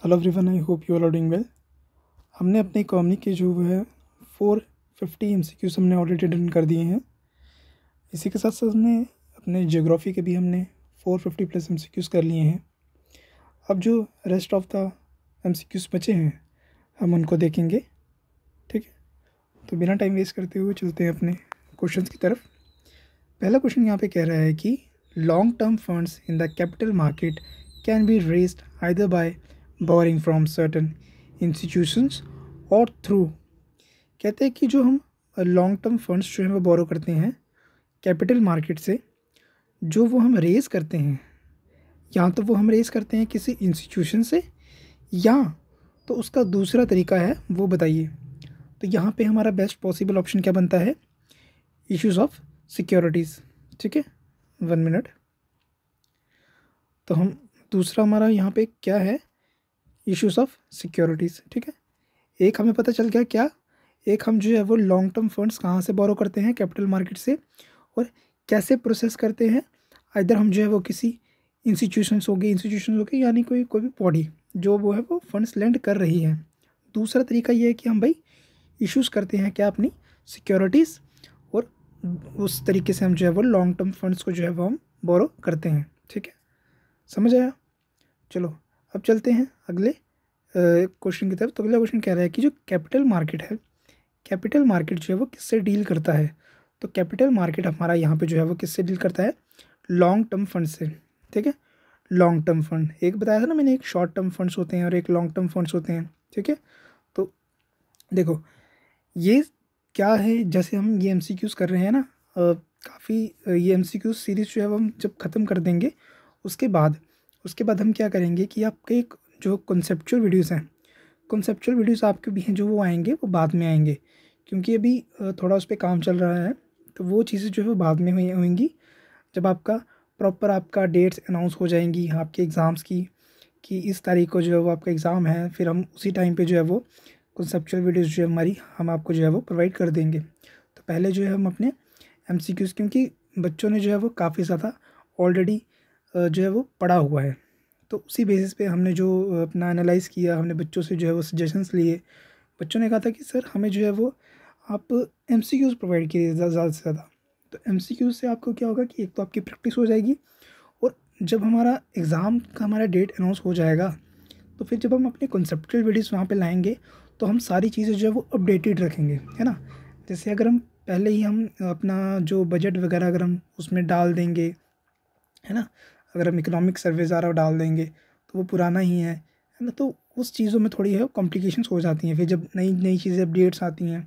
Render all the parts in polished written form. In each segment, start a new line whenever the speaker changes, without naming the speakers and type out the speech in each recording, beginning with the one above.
Hello everyone, I hope you all are doing well. हमने अपनी economy के जो है 450 एमसीक्यूज हमने ऑलरेडी डन कर दिए हैं। इसी के साथ साथ हमने अपने ज्योग्राफी के भी हमने 450 प्लस एमसीक्यूज कर लिए हैं। अब जो रेस्ट ऑफ द एमसीक्यूज बचे हैं हम उनको देखेंगे। ठीक है, तो बिना टाइम वेस्ट करते हुए चलते हैं अपने क्वेश्चंस की तरफ। पहला क्वेश्चन यहाँ पे कह रहा है कि long term funds in the capital market can be raised either bye boring from certain institutions और थ्रू। कहते हैं कि जो हम लॉन्ग टर्म फंड्स जो है वो बोरो करते हैं कैपिटल मार्केट से, जो वो हम रेज़ करते हैं, या तो वो हम रेज़ करते हैं किसी इंस्टीट्यूशन से, या तो उसका दूसरा तरीका है वो बताइए। तो यहाँ पे हमारा बेस्ट पॉसिबल ऑप्शन क्या बनता है? Issues of securities. ठीक है, 1 मिनट। तो हम दूसरा हमारा यहाँ पे क्या है? Issues of securities. ठीक है, एक हमें पता चल गया क्या, एक हम जो है वो लॉन्ग टर्म फंड्स कहाँ से बोरो करते हैं? कैपिटल मार्केट से। और कैसे प्रोसेस करते हैं? इधर हम जो है वो किसी इंस्टीट्यूशंस हो गए यानी कोई भी बॉडी जो वो है वो फंड्स लेंड कर रही है। दूसरा तरीका ये है कि हम भाई इश्यूज़ करते हैं क्या? अपनी सिक्योरिटीज़, और उस तरीके से हम जो है वो लॉन्ग टर्म फंड्स को जो है वो हम बोरो करते हैं। ठीक है, समझ आया? चलो अब चलते हैं अगले क्वेश्चन की तरफ। तो अगला क्वेश्चन कह रहा है कि जो कैपिटल मार्केट है, कैपिटल मार्केट जो है वो किससे डील करता है? तो कैपिटल मार्केट हमारा यहाँ पे जो है वो किससे डील करता है? लॉन्ग टर्म फंड से। ठीक है, लॉन्ग टर्म फंड एक बताया था ना मैंने, एक शॉर्ट टर्म फंड्स होते हैं और एक लॉन्ग टर्म फंड्स होते हैं। ठीक है, तो देखो ये क्या है, जैसे हम ये एमसीक्यूज़ कर रहे हैं ना, काफ़ी ये एमसीक्यूज़ सीरीज़ जो है वो हम जब ख़त्म कर देंगे उसके बाद हम क्या करेंगे कि आपके एक जो कॉन्सेप्चुअल वीडियोज़ हैं, कॉन्सेप्चुअल वीडियोज़ आपके भी हैं जो वो आएंगे, वो बाद में आएंगे, क्योंकि अभी थोड़ा उस पर काम चल रहा है। तो वो चीज़ें जो है वो बाद में होंगी, जब आपका प्रॉपर आपका डेट्स अनाउंस हो जाएंगी आपके एग्ज़ाम्स की, कि इस तारीख को जो है वो आपका एग्ज़ाम है, फिर हम उसी टाइम पे जो है वो कॉन्सेप्चुअल वीडियोज़ जो है हमारी हम आपको जो है वो प्रोवाइड कर देंगे। तो पहले जो है हम अपने एमसीक्यूज़, क्योंकि बच्चों ने जो है वो काफ़ी ज़्यादा ऑलरेडी जो है वो पढ़ा हुआ है, तो उसी बेसिस पे हमने जो अपना एनालाइज़ किया, हमने बच्चों से जो है वो सजेशंस लिए। बच्चों ने कहा था कि सर हमें जो है वो आप एमसीक्यूज़ प्रोवाइड कीजिए ज़्यादा से ज़्यादा। तो एमसीक्यूज़ से आपको क्या होगा कि एक तो आपकी प्रैक्टिस हो जाएगी, और जब हमारा एग्ज़ाम का हमारा डेट अनाउंस हो जाएगा, तो फिर जब हम अपने कॉन्सेप्चुअल वीडियोज़ वहाँ पे लाएंगे, तो हम सारी चीज़ें जो है वो अपडेटेड रखेंगे, है ना। जैसे अगर हम पहले ही हम अपना जो बजट वगैरह अगर हम उसमें डाल देंगे, है ना, अगर हम इकोनॉमिक सर्वे ज़ारा डाल देंगे तो वो पुराना ही है ना, तो उस चीज़ों में थोड़ी है कॉम्प्लिकेशंस हो जाती हैं। फिर जब नई नई चीज़ें अपडेट्स आती हैं,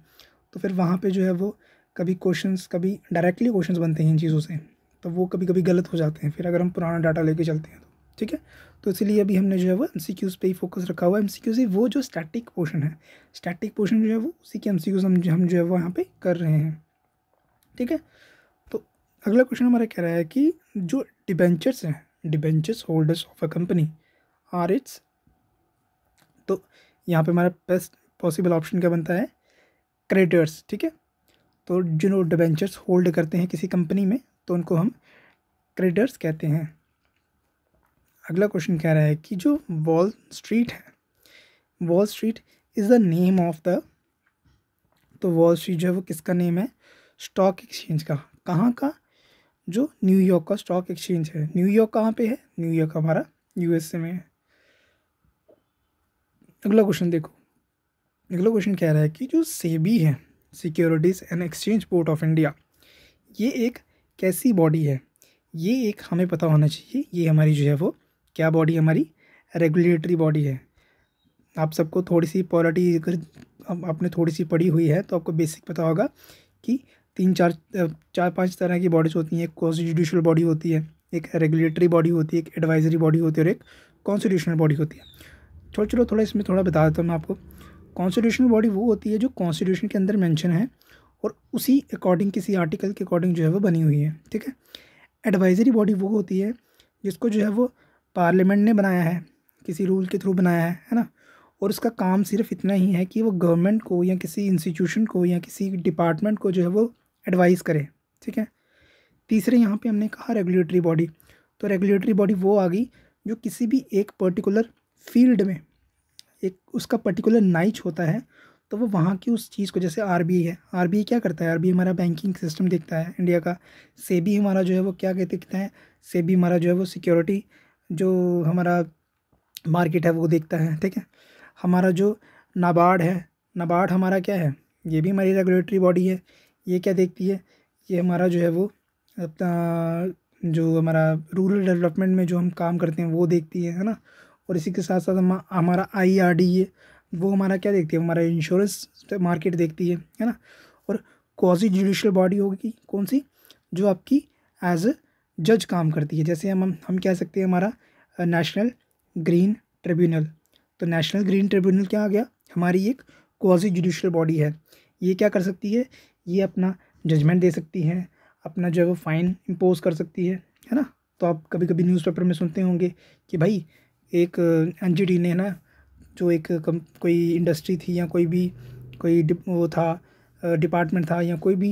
तो फिर वहाँ पे जो है वो कभी क्वेश्चंस, कभी डायरेक्टली क्वेश्चंस बनते हैं इन चीज़ों से, तो वो कभी कभी गलत हो जाते हैं फिर अगर हम पुराना डाटा लेके चलते हैं तो। ठीक है, तो इसीलिए अभी हमने जो है वो एमसीक्यूज़ पे ही फोकस रखा हुआ है। एमसीक्यूज़ ही वो जो स्टैटिक पोर्शन है, स्टैटिक पोर्शन जो है वो उसी के एमसीक्यूज़ हम जो है वो यहाँ पे कर रहे हैं। ठीक है, तो अगला क्वेश्चन हमारा कह रहा है कि जो डिबेंचर्स हैं, debentures holders of a company are its. तो यहाँ पे हमारा बेस्ट पॉसिबल ऑप्शन क्या बनता है? क्रेडिटर्स। ठीक है, तो जो डिबेंचर्स होल्ड करते हैं किसी कंपनी में, तो उनको हम क्रेडिटर्स कहते हैं। अगला क्वेश्चन कह रहा है कि जो वॉल स्ट्रीट है, wall street is the name of the. तो वॉल स्ट्रीट जो है वो किसका नेम है? स्टॉक एक्सचेंज का। कहाँ का? जो न्यूयॉर्क का स्टॉक एक्सचेंज है। न्यूयॉर्क कहाँ पे है? न्यूयॉर्क हमारा यूएसए में है। अगला क्वेश्चन देखो, अगला क्वेश्चन कह रहा है कि जो सेबी है, securities and exchange board of India, ये एक कैसी बॉडी है? ये एक हमें पता होना चाहिए, ये हमारी जो है वो क्या बॉडी? हमारी रेगुलेटरी बॉडी है। आप सबको थोड़ी सी पॉलिटी अगर आपने थोड़ी सी पढ़ी हुई है तो आपको बेसिक पता होगा कि चार पांच तरह की बॉडीज़ होती हैं। एक कॉन्स्टिट्यूशनल बॉडी होती है, एक रेगुलेटरी बॉडी होती है, एक एडवाइजरी बॉडी होती है, और एक कॉन्स्टिट्यूशनल बॉडी होती है। चलो थोड़ा इसमें थोड़ा बता देता हूँ मैं आपको। कॉन्स्टिट्यूशनल बॉडी वो होती है जो कॉन्स्टिट्यूशन के अंदर मेंशन है और उसी अकॉर्डिंग, किसी आर्टिकल के अकॉर्डिंग जो है वो बनी हुई है। ठीक है, एडवाइजरी बॉडी वो होती है जिसको जो है वो पार्लियामेंट ने बनाया है, किसी रूल के थ्रू बनाया है ना, और उसका काम सिर्फ इतना ही है कि वो गवर्नमेंट को या किसी इंस्टीट्यूशन को या किसी डिपार्टमेंट को जो है वो एडवाइस करे। ठीक है, तीसरे यहाँ पे हमने कहा रेगुलेटरी बॉडी। तो रेगुलेटरी बॉडी वो आ गई जो किसी भी एक पर्टिकुलर फील्ड में, एक उसका पर्टिकुलर नाइच होता है, तो वो वहाँ की उस चीज़ को, जैसे आरबीआई है, आरबीआई क्या करता है, आरबीआई हमारा बैंकिंग सिस्टम देखता है इंडिया का। सेबी हमारा जो है वो क्या देखता है, सेबी हमारा जो है वो सिक्योरिटी जो हमारा मार्केट है वो देखता है, ठीक है। हमारा जो नाबार्ड है, नाबार्ड हमारा क्या है, ये भी हमारी रेगुलेटरी बॉडी है। ये क्या देखती है, ये हमारा जो है वो अपना जो हमारा रूरल डेवलपमेंट में जो हम काम करते हैं वो देखती है ना। और इसी के साथ साथ हमारा आईआरडी है, वो हमारा क्या देखती है, हमारा इंश्योरेंस मार्केट देखती है ना। और क्वाजी जुडिशियल बॉडी होगी कौन सी, जो आपकी एज अ जज काम करती है। जैसे हम कह सकते हैं हमारा नेशनल ग्रीन ट्रिब्यूनल। तो नेशनल ग्रीन ट्रिब्यूनल क्या आ गया, हमारी एक क्वाजी जुडिशियल बॉडी है। ये क्या कर सकती है, ये अपना जजमेंट दे सकती है, अपना जो है वो फाइन इम्पोज कर सकती है ना। तो आप कभी कभी न्यूज़पेपर में सुनते होंगे कि भाई एक एनजीटी ने ना, जो एक कोई इंडस्ट्री थी या कोई वो था, डिपार्टमेंट था या कोई भी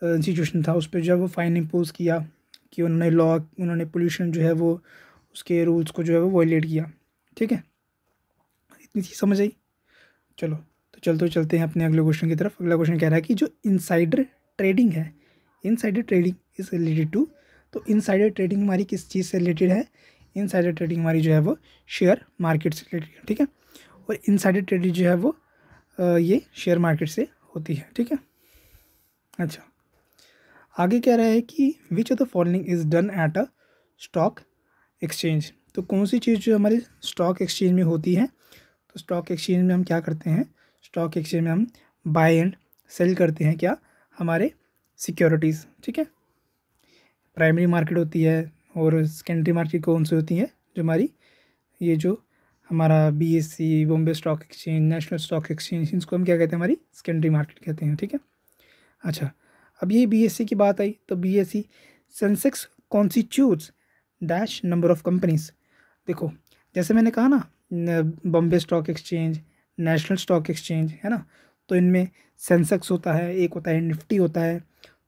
इंस्टीट्यूशन था, उस पर जो है वो फ़ाइन इम्पोज किया कि उन्होंने पोल्यूशन जो है वो उसके रूल्स को जो है वो वायलेट किया, ठीक है। इतनी चीज़ समझ आई। चलो तो चलते हैं अपने अगले क्वेश्चन की तरफ। अगला क्वेश्चन कह रहा है कि जो इनसाइडर ट्रेडिंग है, insider trading is related to. तो इनसाइडर ट्रेडिंग हमारी किस चीज़ से रिलेटेड है, इनसाइडर ट्रेडिंग हमारी जो है वो शेयर मार्केट से रिलेटेड है, ठीक है। और इनसाइडर ट्रेडिंग जो है वो ये शेयर मार्केट से होती है, ठीक है। अच्छा, आगे कह रहा है कि which of the following is done at a stock exchange. तो कौन सी चीज़ जो हमारे स्टॉक एक्सचेंज में होती है, तो स्टॉक एक्सचेंज में हम क्या करते हैं, स्टॉक एक्सचेंज में हम बाय एंड सेल करते हैं क्या, हमारे सिक्योरिटीज़, ठीक है। प्राइमरी मार्केट होती है और सेकेंडरी मार्केट कौन सी होती है, जो हमारी ये जो हमारा BSc, Bombay stock exchange, national stock exchange, इसको हम क्या कहते हैं, हमारी सेकेंडरी मार्केट कहते हैं, ठीक है। अच्छा, अब ये बीएससी की बात आई, तो BSc Sensex constitutes dash number of companies. देखो जैसे मैंने कहा ना, Bombay stock exchange, national stock exchange, है ना, तो इनमें सेंसेक्स होता है, एक होता है निफ्टी होता है।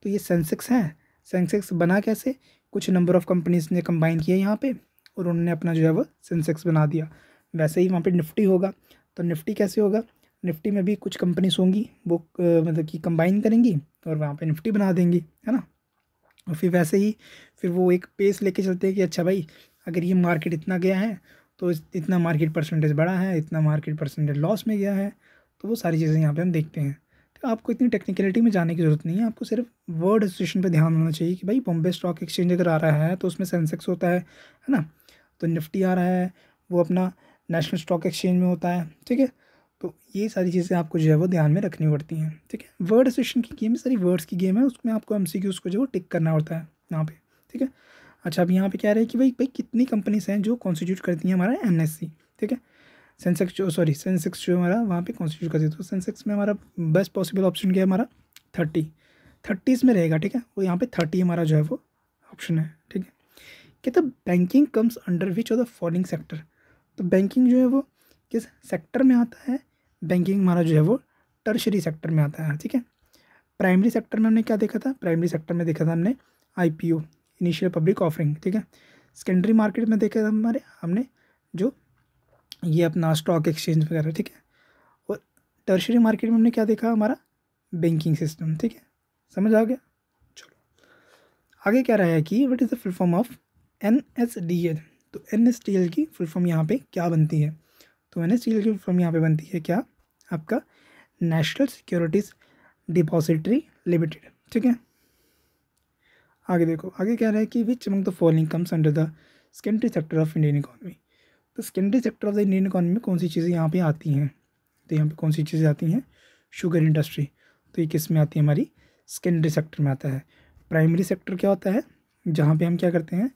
तो ये सेंसेक्स है, सेंसेक्स बना कैसे, कुछ नंबर ऑफ कंपनीज ने कंबाइन किया यहाँ पे और उन्होंने अपना जो है वो सेंसेक्स बना दिया। वैसे ही वहाँ पे निफ्टी होगा, तो निफ्टी कैसे होगा, निफ्टी में भी कुछ कंपनीज होंगी, वो मतलब कि कंबाइन करेंगी और वहाँ पे निफ्टी बना देंगी, है ना। और फिर वैसे ही फिर वो एक पेस लेके चलते हैं कि अच्छा भाई, अगर ये मार्केट इतना गया है तो इतना मार्केट परसेंटेज बढ़ा है, इतना मार्केट परसेंटेज लॉस में गया है। तो वो सारी चीज़ें यहाँ पे हम देखते हैं। तो आपको इतनी टेक्निकलिटी में जाने की ज़रूरत नहीं है, आपको सिर्फ वर्ड एसोसिएशन पे ध्यान होना चाहिए कि भाई बॉम्बे स्टॉक एक्सचेंज अगर आ रहा है तो उसमें सेंसेक्स होता है ना। तो निफ्टी आ रहा है, वो अपना नेशनल स्टॉक एक्सचेंज में होता है, ठीक है। तो ये सारी चीज़ें आपको जो है वो ध्यान में रखनी पड़ती हैं, ठीक है। वर्ड एसोसिएशन की गेम है, सारी वर्ड्स की गेम है, उसमें आपको एमसीक्यूज़ को जो है टिक करना होता है यहाँ पे, ठीक है। अच्छा, अब यहाँ पे क्या रहा है कि भाई कितनी कंपनीज हैं जो कॉन्स्टिट्यूट करती हैं हमारा एनएससी, ठीक है। सेंसेक्स जो हमारा वहाँ पे कॉन्स्टिट्यूट करती है। तो सेंसेक्स में हमारा बेस्ट पॉसिबल ऑप्शन क्या है, हमारा 30 में रहेगा, ठीक है। और यहाँ पे 30 हमारा जो है वो ऑप्शन है, ठीक है। कहता banking comes under which of the following sector. तो बैंकिंग जो है वो किस सेक्टर में आता है, बैंकिंग हमारा जो है वो टर्शरी सेक्टर में आता है, ठीक है। प्राइमरी सेक्टर में हमने क्या देखा था, प्राइमरी सेक्टर में देखा था हमने आईपीओ, इनिशियल पब्लिक ऑफरिंग, ठीक है। सेकेंडरी मार्केट में देखा था हमने जो ये अपना स्टॉक एक्सचेंज वगैरह, ठीक है। और टर्शरी मार्केट में हमने क्या देखा, हमारा बैंकिंग सिस्टम, ठीक है। समझ आ गया। चलो आगे क्या रहा है कि what is the full form of NSDL. तो एनएसडीएल की फुल फॉर्म यहाँ पे क्या बनती है, तो एनएसडीएल की फुल फॉर्म यहाँ पे बनती है क्या, आपका नेशनल सिक्योरिटीज़ डिपॉजिटरी लिमिटेड, ठीक है। आगे देखो, आगे क्या रहा है कि which among the following comes under the secondary sector of Indian economy. तो secondary sector of the Indian economy में कौन सी चीज़ें यहाँ पे आती हैं, तो यहाँ पे कौन सी चीज़ें आती हैं, शुगर इंडस्ट्री। तो ये किस में आती है, हमारी सेकेंडरी सेक्टर में आता है। प्राइमरी सेक्टर क्या होता है, जहाँ पे हम क्या करते हैं,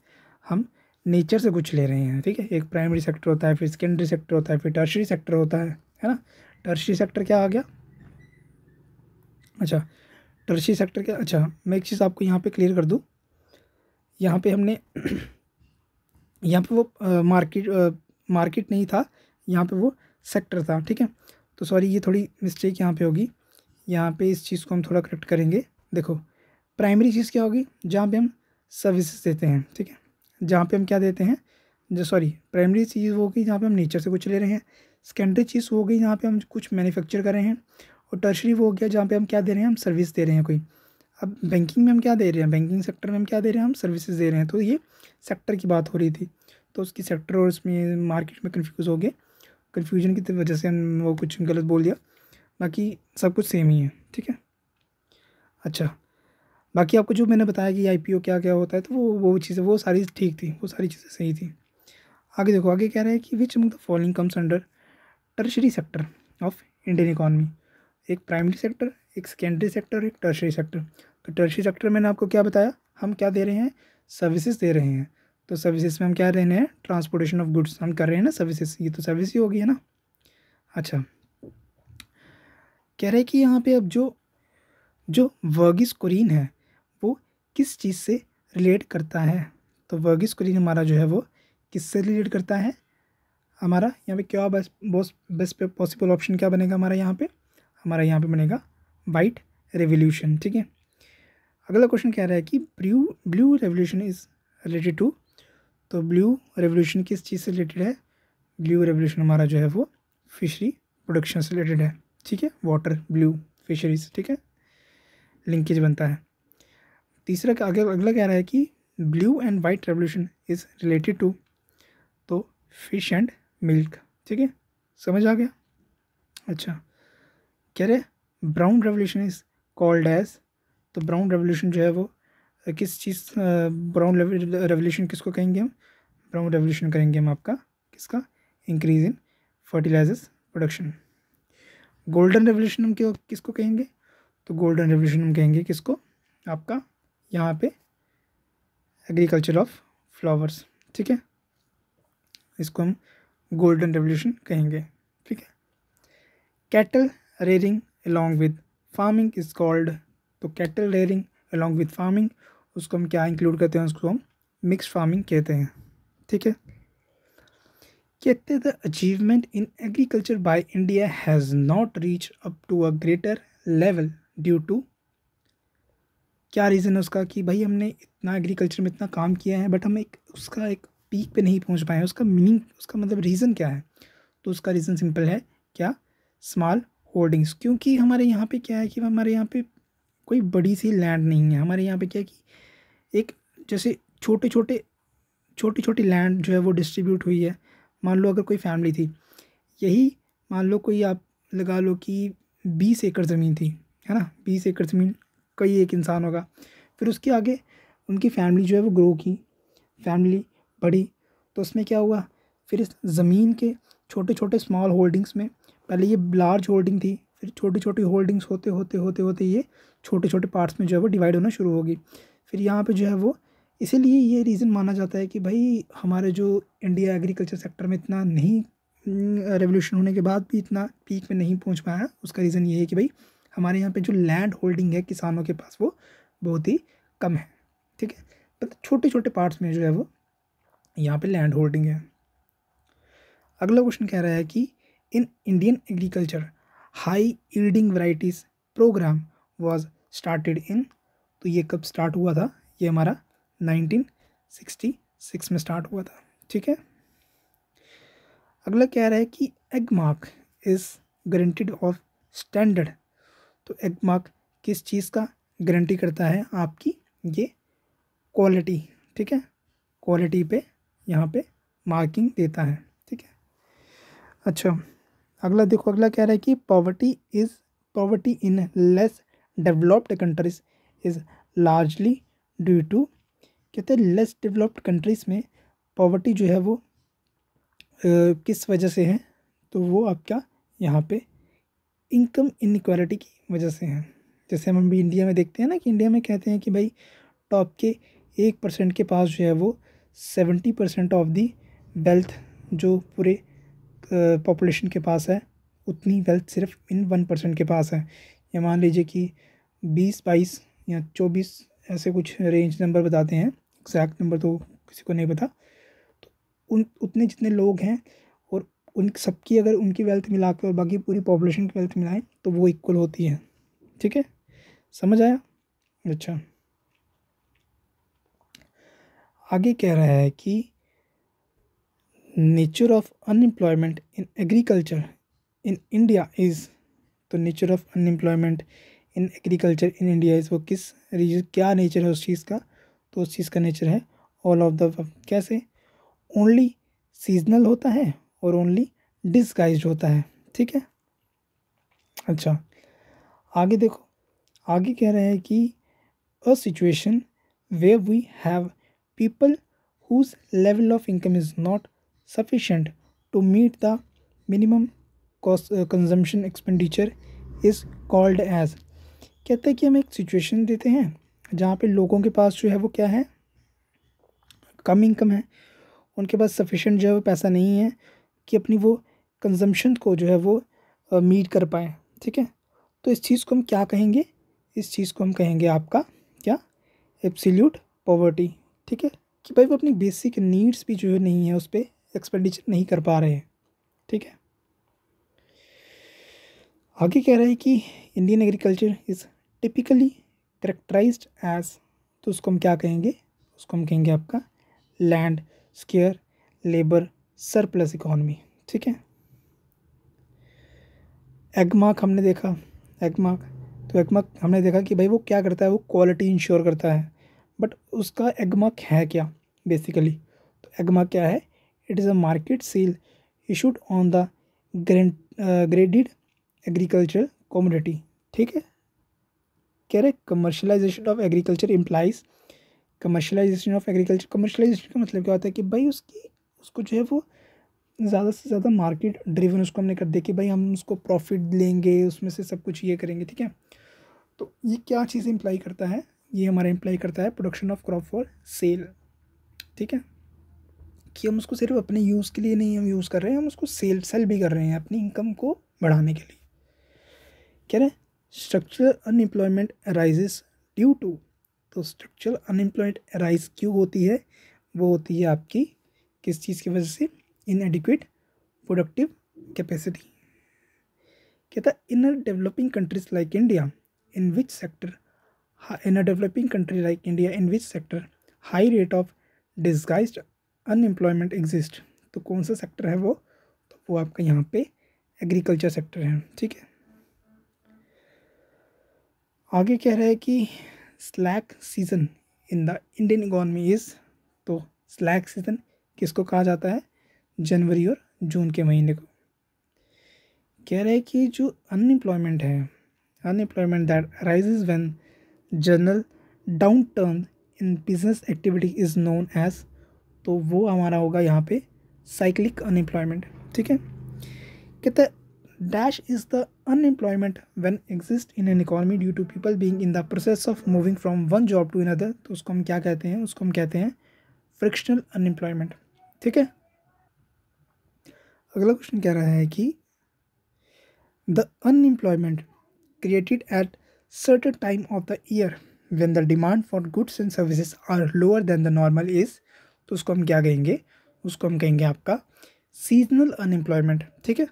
हम नेचर से कुछ ले रहे हैं, ठीक है। एक प्राइमरी सेक्टर होता है, फिर सेकेंडरी सेक्टर होता है, फिर टर्शरी सेक्टर होता है ना। टर्शरी सेक्टर क्या आ गया, अच्छा टर्शरी सेक्टर क्या, अच्छा मैं एक चीज़ आपको यहाँ पे क्लियर कर दूँ। यहाँ पे हमने यहाँ पे वो मार्केट नहीं था, यहाँ पे वो सेक्टर था, ठीक है। तो सॉरी, ये थोड़ी मिस्टेक यहाँ पे होगी, यहाँ पे इस चीज़ को हम थोड़ा करेक्ट करेंगे। देखो प्राइमरी चीज़ क्या होगी, जहाँ पे हम सर्विसेज देते हैं, ठीक है। जहाँ पे हम क्या देते हैं, जो सॉरी प्राइमरी चीज़ वो हो गई जहाँ पे हम नेचर से कुछ ले रहे हैं, सेकेंडरी चीज़ वो हो गई जहाँ पे हम कुछ मैन्युफैक्चर कर रहे हैं, और टर्शरी वो हो गया जहाँ पे हम क्या दे रहे हैं, हम सर्विस दे रहे हैं कोई। अब बैंकिंग में हम क्या दे रहे हैं, बैंकिंग सेक्टर में हम क्या दे रहे हैं, हम सर्विसेज दे रहे हैं। तो ये सेक्टर की बात हो रही थी, तो उसकी सेक्टर और उसमें मार्केट में कन्फ्यूज़ हो गए, कन्फ्यूजन की वजह से हम वो कुछ गलत बोल दिया, बाकी सब कुछ सेम ही है, ठीक है। अच्छा, बाकी आपको जो मैंने बताया कि आईपीओ क्या क्या होता है, तो वो चीज़ें वो सारी ठीक थी, वो सारी चीज़ें सही थी। आगे देखो, आगे कह रहा है कि which among the following comes under tertiary sector of Indian economy. एक प्राइमरी सेक्टर, एक सेकेंडरी सेक्टर, एक टर्शरी सेक्टर। तो टर्शरी सेक्टर मैंने आपको क्या बताया, हम क्या दे रहे हैं, सर्विसेज दे रहे हैं। तो सर्विसेज में हम क्या दे रहे हैं, ट्रांसपोर्टेशन ऑफ गुड्स हम कर रहे हैं ना, सर्विसेज, ये तो सर्विस ही होगी है ना। अच्छा, कह रहे हैं कि यहाँ पे अब जो जो वर्गीस कुरीन है वो किस चीज़ से रिलेट करता है। तो वर्गीस कुरीन हमारा जो है वो किससे रिलेट करता है, हमारा यहाँ पे क्या बेस्ट पॉसिबल ऑप्शन क्या बनेगा हमारा यहाँ पे, हमारा यहाँ पे बनेगा वाइट रेवोल्यूशन, ठीक है। अगला क्वेश्चन कह रहा है कि blue blue revolution is related to. तो ब्लू रेवोल्यूशन किस चीज़ से रिलेटेड है, ब्लू रेवोल्यूशन हमारा जो है वो फिशरी प्रोडक्शन से रिलेटेड है, ठीक है, वाटर ब्लू फिशरीज, ठीक है, लिंकेज बनता है। तीसरा का आगे अगला कह रहा है कि blue and white revolution is related to, तो फिश एंड मिल्क, ठीक है, समझ आ गया। अच्छा, कह रहे brown revolution is called as. तो ब्राउन रेवोल्यूशन जो है वो किस चीज़, ब्राउन रेवोल्यूशन किसको कहेंगे हम, ब्राउन रेवोल्यूशन करेंगे हम आपका किसका, increase in fertilisers production. Golden revolution हम क्यों किसको कहेंगे, तो गोल्डन रेवोल्यूशन हम कहेंगे किसको, आपका यहाँ पे एग्रीकल्चर ऑफ फ्लावर्स, ठीक है, इसको हम गोल्डन रेवोल्यूशन कहेंगे, ठीक है। Cattle rearing along with farming is called. तो cattle rearing along with farming, उसको हम क्या इंक्लूड करते हैं, उसको हम मिक्स फार्मिंग कहते हैं, ठीक है। कहते the achievement in agriculture by India has not reach up to a greater level due to. क्या रीज़न है उसका कि भाई हमने इतना एग्रीकल्चर में इतना काम किया है बट हम उसका एक पीक पे नहीं पहुंच पाए हैं, उसका मीनिंग, उसका मतलब रीज़न क्या है। तो उसका रीज़न सिंपल है, क्या, स्मॉल होल्डिंग्स। क्योंकि हमारे यहाँ पे क्या है कि हमारे यहाँ पे कोई बड़ी सी लैंड नहीं है, हमारे यहाँ पे क्या है कि एक जैसे छोटी छोटी लैंड जो है वो डिस्ट्रीब्यूट हुई है। मान लो अगर कोई फैमिली थी, यही मान लो कोई आप लगा लो कि 20 एकड़ ज़मीन थी, है ना, 20 एकड़ ज़मीन कोई एक इंसान होगा, फिर उसके आगे उनकी फैमिली जो है वो ग्रो की, फैमिली बढ़ी, तो उसमें क्या हुआ, फिर इस ज़मीन के छोटे छोटे स्मॉल होल्डिंग्स में, पहले ये लार्ज होल्डिंग थी, फिर छोटी छोटी होल्डिंग्स होते होते होते होते ये छोटे छोटे पार्ट्स में जो है वो डिवाइड होना शुरू होगी। फिर यहाँ पे जो है वो, इसीलिए ये रीज़न माना जाता है कि भाई हमारे जो इंडिया एग्रीकल्चर सेक्टर में इतना नहीं, रेवोल्यूशन होने के बाद भी इतना पीक में नहीं पहुँच पाया, उसका रीज़न ये है कि भाई हमारे यहाँ पे जो लैंड होल्डिंग है किसानों के पास वो बहुत ही कम है, ठीक है, मतलब छोटे छोटे पार्ट्स में जो है वो यहाँ पे लैंड होल्डिंग है। अगला क्वेश्चन कह रहा है कि in Indian agriculture high yielding varieties programme was started in. तो ये कब स्टार्ट हुआ था, ये हमारा 1966 में स्टार्ट हुआ था, ठीक है। अगला कह रहा है कि egg mark is guaranteed of standard. तो एग मार्क किस चीज़ का गारंटी करता है, आपकी ये क्वालिटी, ठीक है, क्वालिटी पे यहाँ पे मार्किंग देता है, ठीक है। अच्छा, अगला देखो, अगला कह रहा है कि poverty in less developed countries is largely due to. कहते हैं लेस डेवलप्ड कंट्रीज़ में पॉवर्टी जो है वो किस वजह से है, तो वो आपका यहाँ पे इनकम इनइक्वालिटी की वजह से है। जैसे हम भी इंडिया में देखते हैं ना कि इंडिया में कहते हैं कि भाई टॉप के 1% के पास जो है वो 70% ऑफ दी वेल्थ जो पूरे पॉपुलेशन के पास है, उतनी वेल्थ सिर्फ इन 1% के पास है। या मान लीजिए कि 20-22 या 24 ऐसे कुछ रेंज नंबर बताते हैं, एग्जैक्ट नंबर तो किसी को नहीं पता। तो उतने जितने लोग हैं और उन सबकी अगर उनकी वेल्थ मिला के और बाकी पूरी पॉपुलेशन की वेल्थ मिलाएं तो वो इक्वल होती है, ठीक है, समझ आया। अच्छा, आगे कह रहा है कि nature of unemployment in agriculture in India is, तो nature of unemployment in agriculture in India is, वो किस रीजन, क्या नेचर है उस चीज़ का, तो उस चीज़ का नेचर है ऑल ऑफ द, कैसे, ओनली सीजनल होता है और ओनली डिसगाइज्ड होता है, ठीक है। अच्छा, आगे देखो, आगे कह रहे हैं कि a situation where we have people whose level of income is not sufficient to meet the minimum cost consumption expenditure is called as, कहते हैं कि हम एक सिचुएशन देते हैं जहाँ पे लोगों के पास जो है वो क्या है, कम इनकम है, उनके पास सफिशेंट जो है वो पैसा नहीं है कि अपनी वो कंजम्पशन को जो है वो मीट कर पाए, ठीक है। तो इस चीज़ को हम क्या कहेंगे, इस चीज़ को हम कहेंगे आपका क्या, एब्सोल्यूट पॉवर्टी, ठीक है, कि भाई वो अपनी बेसिक नीड्स भी जो है नहीं है, उस पर एक्सपेंडिचर नहीं कर पा रहे हैं, ठीक है। आगे कह रहा है कि Indian agriculture is typically characterised as, तो उसको हम क्या कहेंगे, उसको हम कहेंगे आपका land scarce labour surplus economy, ठीक है। एगमार्क हमने देखा, एगमार्क, तो एगमार्क हमने देखा कि भाई वो क्या करता है, वो क्वालिटी इंश्योर करता है, बट उसका एगमार्क है क्या बेसिकली, तो एगमार्क क्या है, it is a market seal issued on the graded agriculture commodity, ठीक है। कह रहे commercialisation of agriculture implies, commercialisation of agriculture, commercialisation का मतलब क्या होता है कि भाई उसको जो है वो ज़्यादा से ज़्यादा मार्केट ड्रिवन उसको हमने कर दिया कि भाई हम उसको प्रॉफिट लेंगे, उसमें से सब कुछ ये करेंगे, ठीक है। तो ये क्या चीज़ इम्प्लाई करता है, ये हमारा इम्प्लाई करता है production of crop for sale, ठीक है, कि हम उसको सिर्फ अपने यूज़ के लिए नहीं हम यूज़ कर रहे हैं, हम उसको सेल भी कर रहे हैं अपनी इनकम को बढ़ाने के लिए। कह रहे हैं structural unemployment arises due to, तो स्ट्रक्चरल अनएम्प्लॉयमेंट अराइज क्यों होती है, वो होती है आपकी किस चीज़ की वजह से, इनएडिक्वेट प्रोडक्टिव कैपेसिटी। कहता है in a developing countries like India in which sector, in a developing country like India in which sector high rate of disguised unemployment exist, तो कौन सा सेक्टर है वो, तो वो आपका यहाँ पे एग्रीकल्चर सेक्टर है, ठीक है। आगे कह रहा है कि slack season in the Indian economy is, तो स्लैक सीजन किसको कहा जाता है, जनवरी और जून के महीने को। कह रहा है कि जो अनएम्प्लॉयमेंट है, unemployment that rises when general down turn in business activity is known as, तो वो हमारा होगा यहाँ पे साइक्लिक अनएम्प्लॉयमेंट, ठीक है। कहता है dash is the unemployment when exist in an economy due to people being in the process of moving from one job to another, तो उसको हम क्या कहते हैं, उसको हम कहते हैं फ्रिक्शनल अनएम्प्लॉयमेंट, ठीक है। अगला क्वेश्चन कह रहा है कि the unemployment created at certain time of the year when the demand for goods and services are lower than the normal is, तो उसको हम क्या कहेंगे, उसको हम कहेंगे आपका सीजनल अनएम्प्लॉयमेंट, ठीक है।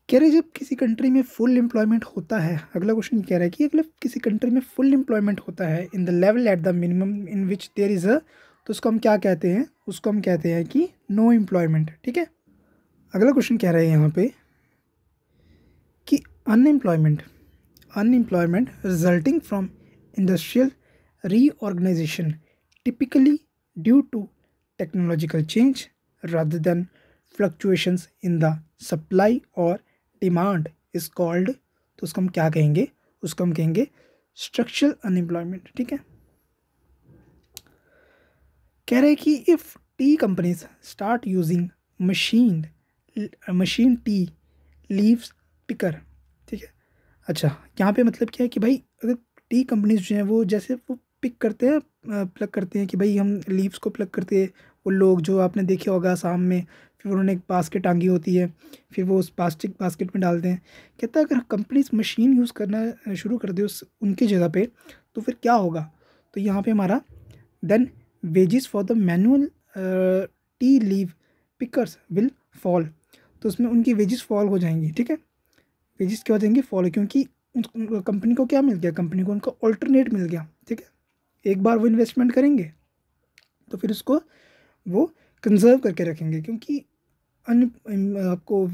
कह रहे जब किसी कंट्री में फुल एम्प्लॉयमेंट होता है, अगला क्वेश्चन कह रहा है कि अगला किसी कंट्री में फुल एम्प्लॉयमेंट होता है in the level at the minimum in which there is a, तो उसको हम क्या कहते हैं, उसको हम कहते हैं कि नो एम्प्लॉयमेंट, ठीक है। अगला क्वेश्चन कह रहा है यहाँ पे कि unemployment, unemployment resulting from industrial reorganization typically due to technological change rather than fluctuations in the supply or demand is called, तो उसको हम क्या कहेंगे, उसको हम कहेंगे structural unemployment, ठीक है। कह रहे हैं कि if tea companies start using machine tea leaves picker, ठीक है। अच्छा, यहाँ पे मतलब क्या है कि भाई अगर टी कंपनीज जो हैं वो जैसे वो पिक करते हैं, प्लग करते हैं कि भाई हम लीव्स को प्लग करते हैं, वो लोग जो आपने देखे होगा शाम में, फिर उन्होंने एक बास्केट टांगी होती है, फिर वो उस प्लास्टिक बास्केट में डालते हैं। कहता है अगर कंपनीज मशीन यूज़ करना शुरू कर दे उस उनकी जगह पे, तो फिर क्या होगा, तो यहाँ पे हमारा then wages for the manual tea leaf pickers will fall, तो उसमें उनकी वेजेस फॉल हो जाएंगी, ठीक है। वेजेस क्या हो जाएंगे, फॉल, क्योंकि कंपनी को क्या मिल गया, कंपनी को उनका ऑल्टरनेट मिल गया, ठीक है। एक बार वो इन्वेस्टमेंट करेंगे तो फिर उसको वो कंजर्व करके रखेंगे, क्योंकि आपको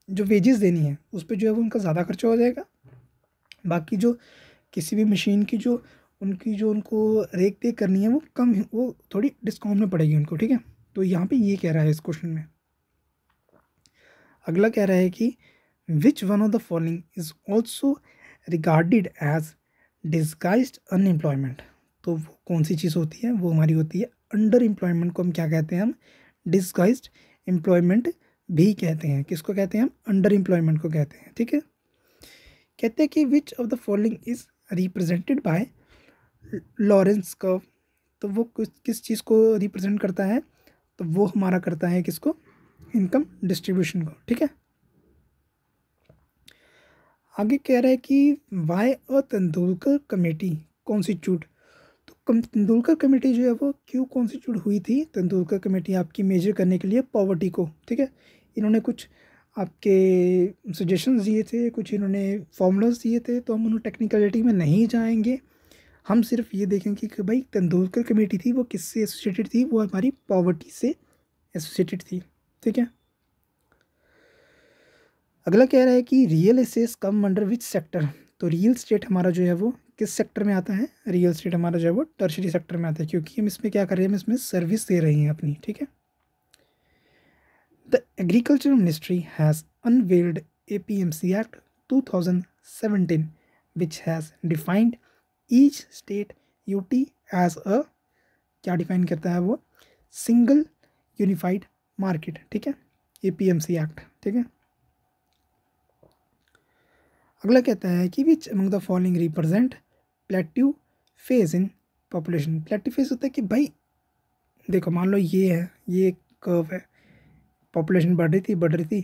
जो वेजेस देनी है उस पे जो है वो उनका ज़्यादा खर्चा हो जाएगा। बाकी जो किसी भी मशीन की जो उनकी जो उनको रेख देख करनी है वो कम, वो थोड़ी डिस्काउंट में पड़ेगी उनको, ठीक है। तो यहाँ पे ये कह रहा है इस क्वेश्चन में। अगला कह रहा है कि which one of the following is also regarded as disguised unemployment. तो वो कौन सी चीज़ होती है, वो हमारी होती है अंडर एम्प्लॉयमेंट को हम क्या कहते हैं, हम डिस्गाइज्ड एम्प्लॉयमेंट भी कहते हैं। किसको कहते हैं, हम अंडर एम्प्लॉयमेंट को कहते हैं, ठीक है। कहते हैं कि which of the following is represented by Lawrence curve. तो वो किस चीज़ को रिप्रेजेंट करता है, तो वो हमारा करता है किसको, इनकम डिस्ट्रीब्यूशन को, ठीक है। आगे कह रहा है कि why a Tendulkar committee constitute. तो तेंदुलकर कमेटी जो है वो क्यों कॉन्स्टिट्यूट हुई थी, तेंदुलकर कमेटी आपकी मेजर करने के लिए पॉवर्टी को, ठीक है। इन्होंने कुछ आपके सजेशंस दिए थे, कुछ इन्होंने फॉर्मूलाज दिए थे, तो हम उन टेक्निकलिटी में नहीं जाएंगे। हम सिर्फ ये देखेंगे कि भाई तेंदुलकर कमेटी थी वो किससे एसोसिएटेड थी, वो हमारी पॉवर्टी से एसोसिएटेड थी, ठीक है। अगला कह रहा है कि real estate come under which sector. तो रियल एस्टेट हमारा जो है वो किस सेक्टर में आता है, रियल एस्टेट हमारा जो है वो टर्शरी सेक्टर में आता है, क्योंकि हम इसमें क्या कर रहे हैं, हम इसमें सर्विस दे रहे हैं अपनी, ठीक है। The agriculture ministry has unveiled APMC act 2017 which has defined each state UT as a, क्या डिफाइन करता है वो, सिंगल यूनिफाइड मार्केट, ठीक है, APMC एक्ट, ठीक है। अगला कहता है कि which among the following represent plateau phase in population. Plateau phase होता है कि भाई देखो मान लो ये है, ये कर्व है, पॉपुलेशन बढ़ रही थी,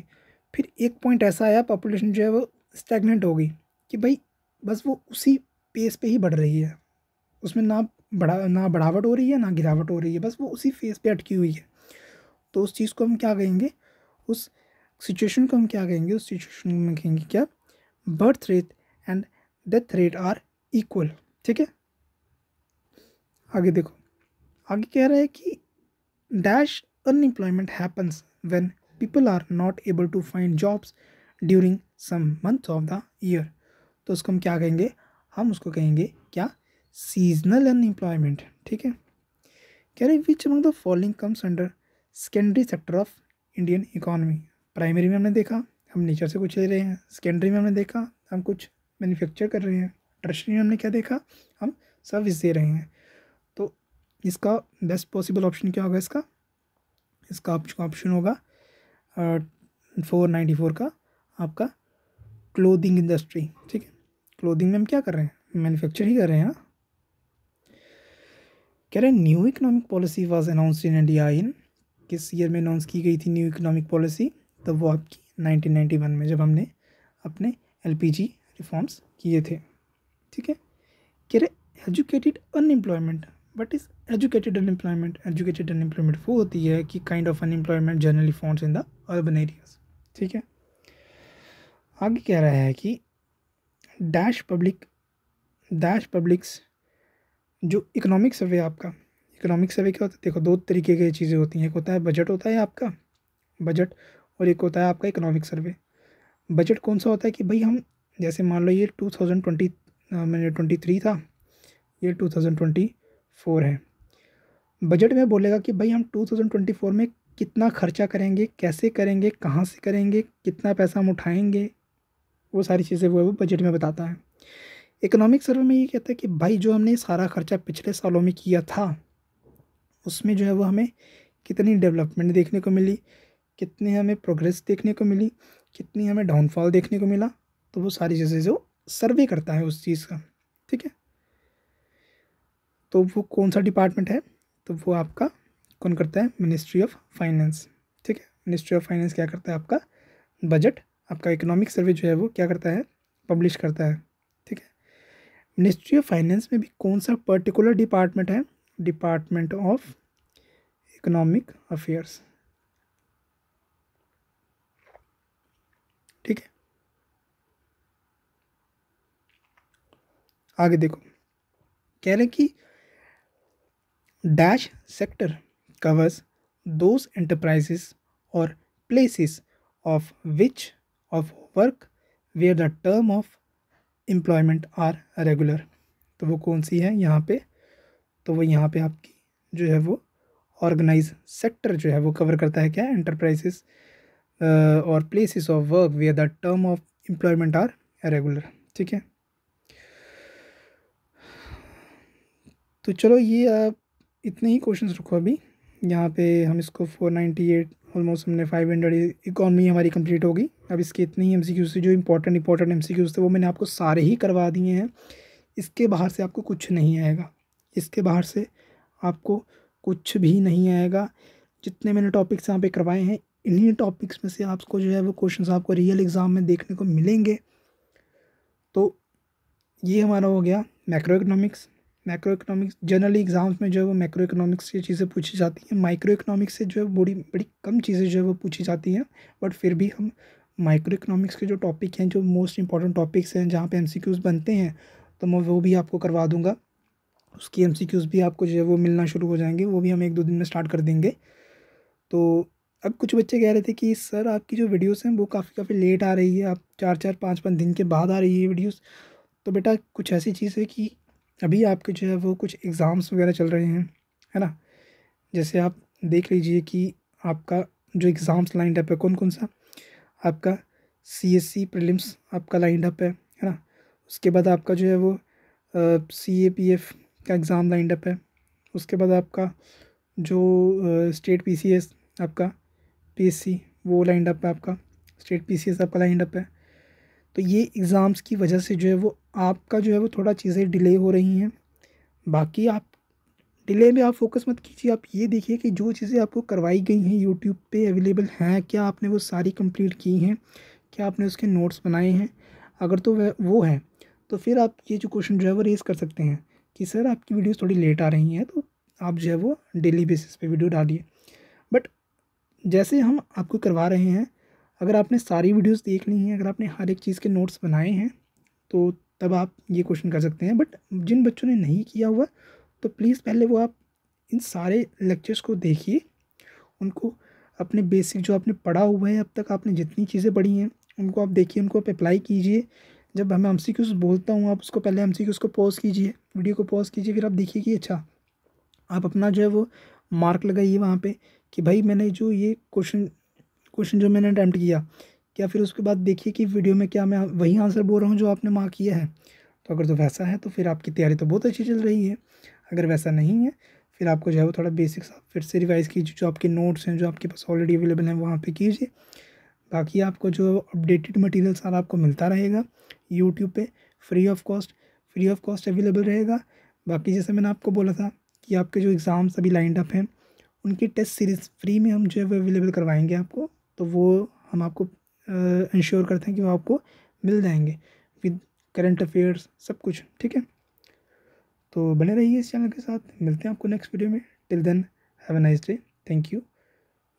फिर एक पॉइंट ऐसा आया पॉपुलेशन जो है वो स्टैग्नेंट हो गई कि भाई बस वो उसी पेस पे ही बढ़ रही है, उसमें ना बढ़ावट हो रही है ना गिरावट हो रही है, बस वो उसी फेस पे अटकी हुई है। तो उस चीज़ को हम क्या कहेंगे, उस सिचुएशन को हम क्या कहेंगे, उस सिचुएशन में कहेंगे क्या, birth rate and death rate are equal, ठीक है। आगे देखो, आगे कह रहा है कि dash unemployment happens when people are not able to find jobs during some month of the year. तो उसको हम क्या कहेंगे, हम उसको कहेंगे क्या, सीजनल अनएम्प्लॉयमेंट, ठीक है। कह रहे विच among the following comes under secondary sector of Indian economy. Primary में हमने देखा हम नेचर से कुछ ले रहे हैं, सेकेंडरी में हमने देखा हम कुछ मैन्युफैक्चर कर रहे हैं, टर्शरी में हमने क्या देखा, हम सर्विस दे रहे हैं। तो इसका बेस्ट पॉसिबल ऑप्शन क्या होगा, इसका ऑप्शन होगा 494 का आपका क्लोथिंग इंडस्ट्री, ठीक है। क्लोथिंग में हम क्या कर रहे हैं, मैन्युफैक्चर ही कर रहे हैं ना। कह रहे हैं new economic policy was announced in India in, किस ईयर में अनाउंस की गई थी न्यू इकोनॉमिक पॉलिसी, तो वो आपकी 1991 में, जब हमने अपने LPG रिफॉर्म्स किए थे, ठीक है। कह रहे educated unemployment, what is educated unemployment. Educated unemployment वो होती है कि kind of unemployment generally founts in the urban areas, ठीक है। आगे कह रहा है कि डैश पब्लिक्स जो इकोनॉमिक सर्वे आपका, इकोनॉमिक सर्वे क्या होता है, देखो दो तरीके की चीज़ें होती हैं, एक होता है बजट, होता है आपका बजट, और एक होता है आपका इकोनॉमिक सर्वे। बजट कौन सा होता है कि भाई हम जैसे मान लो ये 2020 मैंने 23 था, ये 2024 है। बजट में बोलेगा कि भाई हम 2024 में कितना खर्चा करेंगे, कैसे करेंगे, कहाँ से करेंगे, कितना पैसा हम उठाएंगे, वो सारी चीज़ें वो बजट में बताता है। इकोनॉमिक सर्वे में ये कहता है कि भाई जो हमने सारा खर्चा पिछले सालों में किया था उसमें जो है वो हमें कितनी डेवलपमेंट देखने को मिली, कितनी हमें प्रोग्रेस देखने को मिली, कितनी हमें डाउनफॉल देखने को मिला। तो वो सारी चीज़ें जो सर्वे करता है उस चीज़ का, ठीक है। तो वो कौन सा डिपार्टमेंट है, तो वो आपका कौन करता है, मिनिस्ट्री ऑफ फाइनेंस, ठीक है। मिनिस्ट्री ऑफ फाइनेंस क्या करता है, आपका बजट, आपका इकोनॉमिक सर्वे जो है वो क्या करता है, पब्लिश करता है, ठीक है। मिनिस्ट्री ऑफ फाइनेंस में भी कौन सा पर्टिकुलर डिपार्टमेंट है, डिपार्टमेंट ऑफ इकोनॉमिक अफेयर्स, ठीक है। आगे देखो, कह रहे कि dash sector covers those enterprises और places of which of work where the term of employment are regular. तो वो कौन सी है यहाँ पे, तो वो यहाँ पे आपकी जो है वो ऑर्गेनाइज सेक्टर जो है वो कवर करता है क्या, एंटरप्राइजेस और places of work where the term of employment are regular. ठीक है, तो चलो ये आप इतने ही क्वेश्चंस रखो अभी यहाँ पे। हम इसको 498 ऑलमोस्ट हमने 500 इकॉनमी हमारी कंप्लीट होगी। अब इसके इतने ही एमसीक्यूज से जो इंपॉर्टेंट एमसीक्यूज थे वो मैंने आपको सारे ही करवा दिए हैं। इसके बाहर से आपको कुछ नहीं आएगा, इसके बाहर से आपको कुछ भी नहीं आएगा। जितने मैंने टॉपिक्स यहाँ पे करवाए हैं इन्हीं टॉपिक्स में से आपको जो है वो क्वेश्चंस आपको रियल एग्ज़ाम में देखने को मिलेंगे। तो ये हमारा हो गया मैक्रो इकोनॉमिक्स। जनरली एग्ज़ाम्स में जो है वो मैक्रो इकोनॉमिक्स की चीज़ें पूछी जाती हैं, माइक्रो इकोनॉमिक्स से जो है बड़ी बड़ी कम चीज़ें जो है वो पूछी जाती हैं। बट फिर भी हम माइक्रो इकोनॉमिक्स के जो टॉपिक हैं, जो मोस्ट इंपॉर्टेंट टॉपिक्स हैं जहाँ पे एमसीक्यूज़ बनते हैं, तो मैं वो भी आपको करवा दूँगा। उसकी एमसीक्यूज़ भी आपको जो है वो मिलना शुरू हो जाएंगे, वो भी हम 1-2 दिन में स्टार्ट कर देंगे। तो अब कुछ बच्चे कह रहे थे कि सर आपकी जो वीडियोस हैं वो काफ़ी लेट आ रही है, आप 4-4 5-5 दिन के बाद आ रही है वीडियोस। तो बेटा कुछ ऐसी चीज़ है कि अभी आपके जो है वो कुछ एग्ज़ाम्स वगैरह चल रहे हैं, है ना। जैसे आप देख लीजिए कि आपका जो एग्ज़ाम्स लाइंड अप है कौन कौन सा, आपका सीएससी प्रीलिम्स आपका लाइंड अप है ना। उसके बाद आपका जो है वो सीएपीएफ का एग्ज़ाम लाइंड अप है। उसके बाद आपका जो स्टेट पीसीएस आपका पीएससी वो लाइंड अप है, आपका स्टेट पीसीएस आपका लाइंड अप है। तो ये एग्ज़ाम्स की वजह से जो है वो आपका जो है वो थोड़ा चीज़ें डिले हो रही हैं। बाकी आप डिले में आप फोकस मत कीजिए, आप ये देखिए कि जो चीज़ें आपको करवाई गई हैं यूट्यूब पे अवेलेबल हैं, क्या आपने वो सारी कंप्लीट की हैं, क्या आपने उसके नोट्स बनाए हैं। अगर तो वो है तो फिर आप ये जो क्वेश्चन जो है वो रेज़ कर सकते हैं कि सर आपकी वीडियोस थोड़ी लेट आ रही हैं, तो आप जो है वो डेली बेसिस पे वीडियो डालिए। बट जैसे हम आपको करवा रहे हैं, अगर आपने सारी वीडियोस देख ली हैं, अगर आपने हर एक चीज़ के नोट्स बनाए हैं, तो तब आप ये क्वेश्चन कर सकते हैं। बट जिन बच्चों ने नहीं किया हुआ तो प्लीज़ पहले वो आप इन सारे लेक्चर्स को देखिए, उनको अपने बेसिक जो आपने पढ़ा हुआ है अब तक, आपने जितनी चीज़ें पढ़ी हैं उनको आप देखिए, उनको आप अप्लाई कीजिए। जब मैं एमसीक्यूज़ बोलता हूँ आप उसको पहले एमसीक्यूज़ को पॉज कीजिए, वीडियो को पॉज कीजिए, फिर आप देखिए कि अच्छा आप अपना जो है वो मार्क लगाइए वहाँ पे कि भाई मैंने जो ये क्वेश्चन जो मैंने अटैम्प्ट किया, क्या फिर उसके बाद देखिए कि वीडियो में क्या मैं वही आंसर बोल रहा हूँ जो आपने मार्क किया है। तो अगर तो वैसा है तो फिर आपकी तैयारी तो बहुत अच्छी चल रही है। अगर वैसा नहीं है फिर आपको जो है वो थोड़ा बेसिक्स आप फिर से रिवाइज़ कीजिए, जो आपके नोट्स हैं जो आपके पास ऑलरेडी अवेलेबल हैं वहाँ पे कीजिए। बाकी आपको जो अपडेटेड मटेरियल सारा आपको मिलता रहेगा यूट्यूब पे फ्री ऑफ कॉस्ट अवेलेबल रहेगा। बाकी जैसे मैंने आपको बोला था कि आपके जो एग्ज़ाम्स अभी लाइंड अप हैं उनकी टेस्ट सीरीज़ फ्री में हम जो है वो अवेलेबल करवाएंगे आपको। तो वो हम आपको इंश्योर करते हैं कि वो आपको मिल जाएंगे विद करंट अफेयर्स सब कुछ, ठीक है। तो बने रहिए इस चैनल के साथ, मिलते हैं आपको नेक्स्ट वीडियो में। Till then have a nice day, thank you,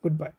good bye.